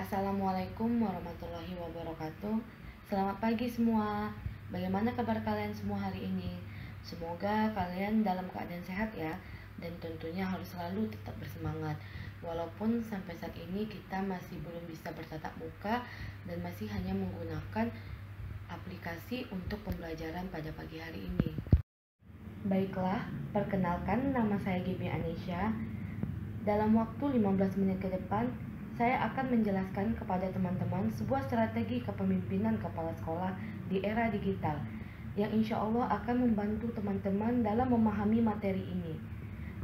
Assalamualaikum warahmatullahi wabarakatuh. Selamat pagi semua. Bagaimana kabar kalian semua hari ini? Semoga kalian dalam keadaan sehat ya. Dan tentunya harus selalu tetap bersemangat. Walaupun sampai saat ini kita masih belum bisa bertatap muka dan masih hanya menggunakan aplikasi untuk pembelajaran pada pagi hari ini. Baiklah, perkenalkan nama saya Gibi Anisha. Dalam waktu 15 menit ke depan, saya akan menjelaskan kepada teman-teman sebuah strategi kepemimpinan kepala sekolah di era digital yang insya Allah akan membantu teman-teman dalam memahami materi ini.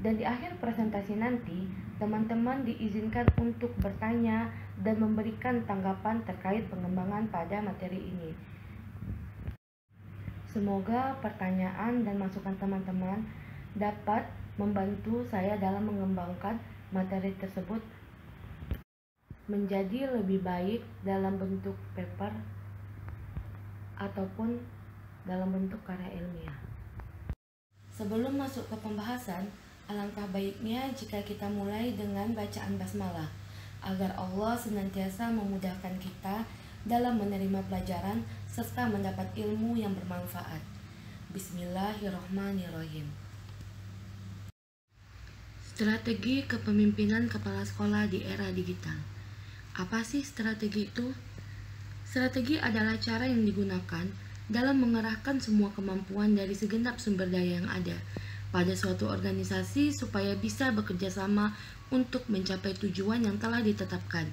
Dan di akhir presentasi nanti, teman-teman diizinkan untuk bertanya dan memberikan tanggapan terkait pengembangan pada materi ini. Semoga pertanyaan dan masukan teman-teman dapat membantu saya dalam mengembangkan materi tersebut menjadi lebih baik dalam bentuk paper ataupun dalam bentuk karya ilmiah. Sebelum masuk ke pembahasan, alangkah baiknya jika kita mulai dengan bacaan basmalah agar Allah senantiasa memudahkan kita dalam menerima pelajaran serta mendapat ilmu yang bermanfaat. Bismillahirrahmanirrahim. Strategi kepemimpinan kepala sekolah di era digital. Apa sih strategi itu? Strategi adalah cara yang digunakan dalam mengerahkan semua kemampuan dari segenap sumber daya yang ada pada suatu organisasi supaya bisa bekerja sama untuk mencapai tujuan yang telah ditetapkan.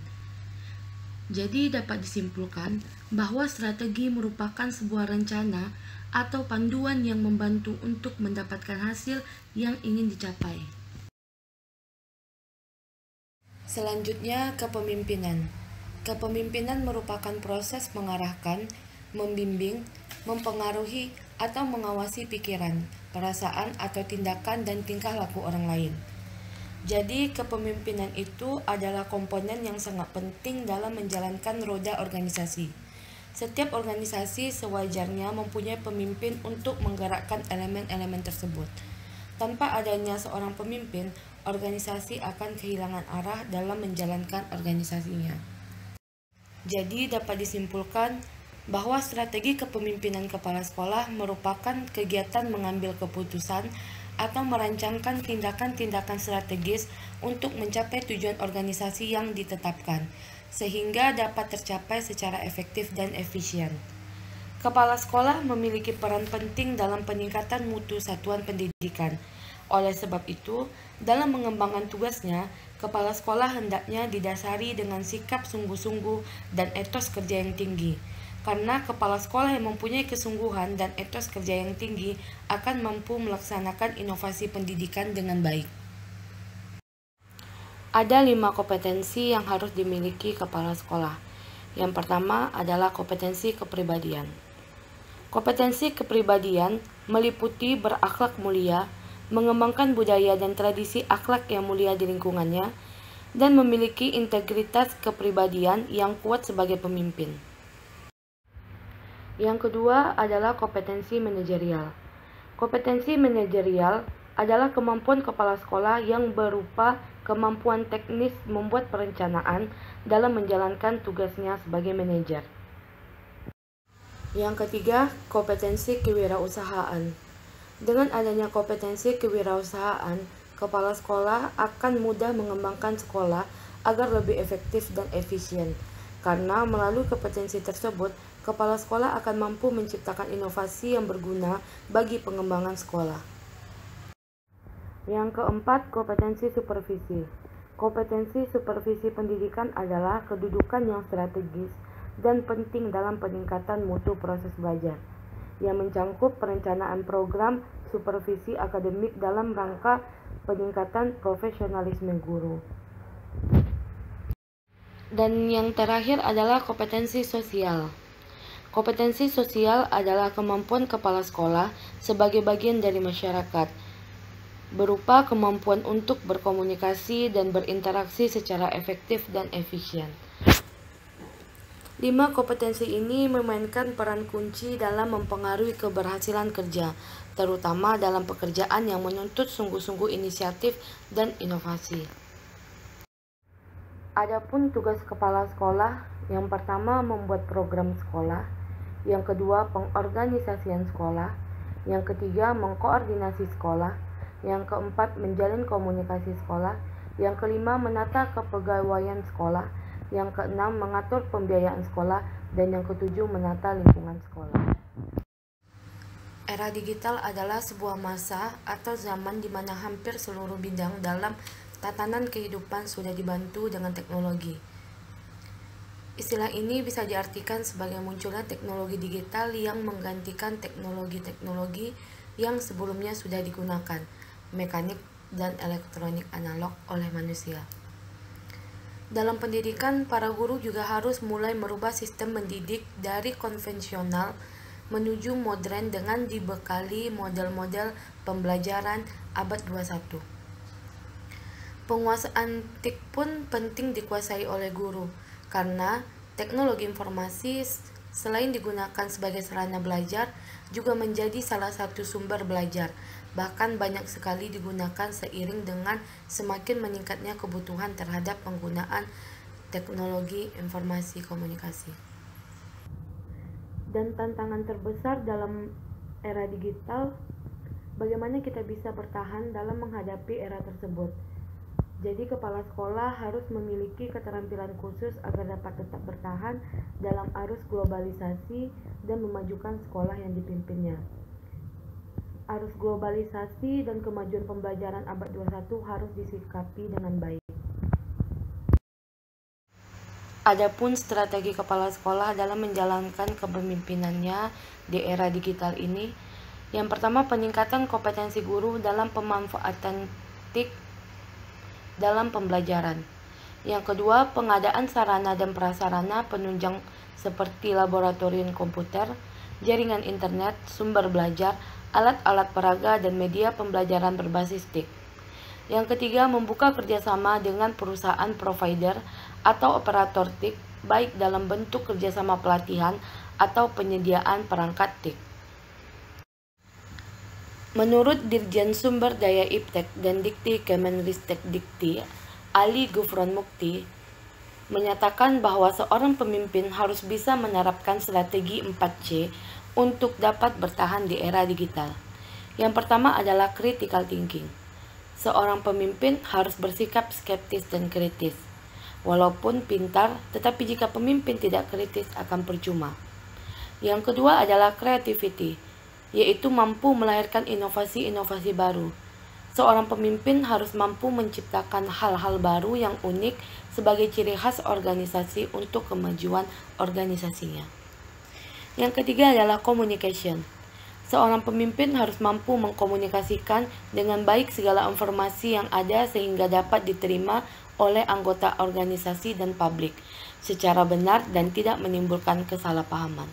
Jadi dapat disimpulkan bahwa strategi merupakan sebuah rencana atau panduan yang membantu untuk mendapatkan hasil yang ingin dicapai. Selanjutnya, kepemimpinan. Kepemimpinan merupakan proses mengarahkan, membimbing, mempengaruhi, atau mengawasi pikiran, perasaan, atau tindakan dan tingkah laku orang lain. Jadi, kepemimpinan itu adalah komponen yang sangat penting dalam menjalankan roda organisasi. Setiap organisasi sewajarnya mempunyai pemimpin untuk menggerakkan elemen-elemen tersebut. Tanpa adanya seorang pemimpin, organisasi akan kehilangan arah dalam menjalankan organisasinya. Jadi dapat disimpulkan bahwa strategi kepemimpinan kepala sekolah merupakan kegiatan mengambil keputusan atau merancangkan tindakan-tindakan strategis untuk mencapai tujuan organisasi yang ditetapkan, sehingga dapat tercapai secara efektif dan efisien. Kepala sekolah memiliki peran penting dalam peningkatan mutu satuan pendidikan. Oleh sebab itu, dalam mengembangkan tugasnya, kepala sekolah hendaknya didasari dengan sikap sungguh-sungguh dan etos kerja yang tinggi. Karena kepala sekolah yang mempunyai kesungguhan dan etos kerja yang tinggi akan mampu melaksanakan inovasi pendidikan dengan baik. Ada 5 kompetensi yang harus dimiliki kepala sekolah. Yang pertama adalah kompetensi kepribadian. Kompetensi kepribadian meliputi berakhlak mulia, mengembangkan budaya dan tradisi akhlak yang mulia di lingkungannya, dan memiliki integritas kepribadian yang kuat sebagai pemimpin. Yang kedua adalah kompetensi manajerial. Kompetensi manajerial adalah kemampuan kepala sekolah yang berupa kemampuan teknis membuat perencanaan dalam menjalankan tugasnya sebagai manajer. Yang ketiga, kompetensi kewirausahaan. Dengan adanya kompetensi kewirausahaan, kepala sekolah akan mudah mengembangkan sekolah agar lebih efektif dan efisien. Karena melalui kompetensi tersebut, kepala sekolah akan mampu menciptakan inovasi yang berguna bagi pengembangan sekolah. Yang keempat, kompetensi supervisi. Kompetensi supervisi pendidikan adalah kedudukan yang strategis dan penting dalam peningkatan mutu proses belajar, yang mencangkup perencanaan program supervisi akademik dalam rangka peningkatan profesionalisme guru. Dan yang terakhir adalah kompetensi sosial. Kompetensi sosial adalah kemampuan kepala sekolah sebagai bagian dari masyarakat, berupa kemampuan untuk berkomunikasi dan berinteraksi secara efektif dan efisien. 5 kompetensi ini memainkan peran kunci dalam mempengaruhi keberhasilan kerja, terutama dalam pekerjaan yang menuntut sungguh-sungguh inisiatif dan inovasi. Adapun tugas kepala sekolah, yang pertama membuat program sekolah, yang kedua pengorganisasian sekolah, yang ketiga mengkoordinasi sekolah, yang keempat menjalin komunikasi sekolah, yang kelima menata kepegawaian sekolah, yang keenam mengatur pembiayaan sekolah, dan yang ketujuh menata lingkungan sekolah. Era digital adalah sebuah masa atau zaman di mana hampir seluruh bidang dalam tatanan kehidupan sudah dibantu dengan teknologi. Istilah ini bisa diartikan sebagai munculnya teknologi digital yang menggantikan teknologi-teknologi yang sebelumnya sudah digunakan, mekanik dan elektronik analog oleh manusia. Dalam pendidikan, para guru juga harus mulai merubah sistem mendidik dari konvensional menuju modern dengan dibekali model-model pembelajaran abad 21. Penguasaan TIK pun penting dikuasai oleh guru, karena teknologi informasi selain digunakan sebagai sarana belajar, juga menjadi salah satu sumber belajar. Bahkan banyak sekali digunakan seiring dengan semakin meningkatnya kebutuhan terhadap penggunaan teknologi informasi komunikasi. Dan tantangan terbesar dalam era digital, bagaimana kita bisa bertahan dalam menghadapi era tersebut. Jadi kepala sekolah harus memiliki keterampilan khusus agar dapat tetap bertahan dalam arus globalisasi dan memajukan sekolah yang dipimpinnya. Arus globalisasi dan kemajuan pembelajaran abad 21 harus disikapi dengan baik. Adapun strategi kepala sekolah dalam menjalankan kepemimpinannya di era digital ini, yang pertama peningkatan kompetensi guru dalam pemanfaatan TIK dalam pembelajaran. Yang kedua, pengadaan sarana dan prasarana penunjang seperti laboratorium komputer, jaringan internet, sumber belajar, alat-alat peraga, dan media pembelajaran berbasis TIK. Yang ketiga, membuka kerjasama dengan perusahaan provider atau operator TIK, baik dalam bentuk kerjasama pelatihan atau penyediaan perangkat TIK. Menurut Dirjen Sumber Daya Iptek dan Dikti Kemenristek Dikti, Ali Gufron Mukti, menyatakan bahwa seorang pemimpin harus bisa menerapkan strategi 4C untuk dapat bertahan di era digital. Yang pertama adalah critical thinking. Seorang pemimpin harus bersikap skeptis dan kritis. Walaupun pintar, tetapi jika pemimpin tidak kritis akan percuma. Yang kedua adalah creativity, yaitu mampu melahirkan inovasi-inovasi baru. Seorang pemimpin harus mampu menciptakan hal-hal baru yang unik sebagai ciri khas organisasi untuk kemajuan organisasinya. Yang ketiga adalah communication. Seorang pemimpin harus mampu mengkomunikasikan dengan baik segala informasi yang ada sehingga dapat diterima oleh anggota organisasi dan publik secara benar dan tidak menimbulkan kesalahpahaman.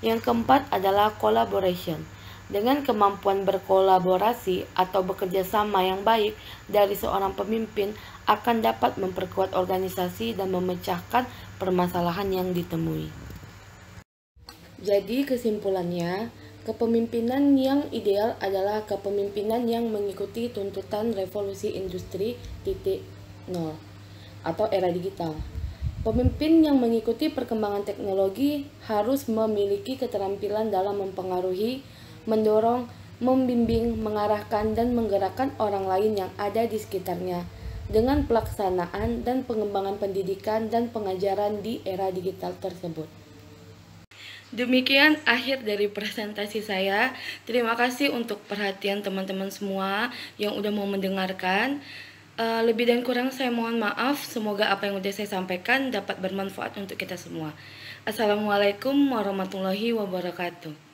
Yang keempat adalah collaboration. Dengan kemampuan berkolaborasi atau bekerja sama yang baik dari seorang pemimpin akan dapat memperkuat organisasi dan memecahkan permasalahan yang ditemui. Jadi kesimpulannya, kepemimpinan yang ideal adalah kepemimpinan yang mengikuti tuntutan revolusi industri 4.0 atau era digital. Pemimpin yang mengikuti perkembangan teknologi harus memiliki keterampilan dalam mempengaruhi, mendorong, membimbing, mengarahkan, dan menggerakkan orang lain yang ada di sekitarnya dengan pelaksanaan dan pengembangan pendidikan dan pengajaran di era digital tersebut. Demikian akhir dari presentasi saya. Terima kasih untuk perhatian teman-teman semua yang udah mau mendengarkan. Lebih dan kurang saya mohon maaf. Semoga apa yang udah saya sampaikan dapat bermanfaat untuk kita semua. Assalamualaikum warahmatullahi wabarakatuh.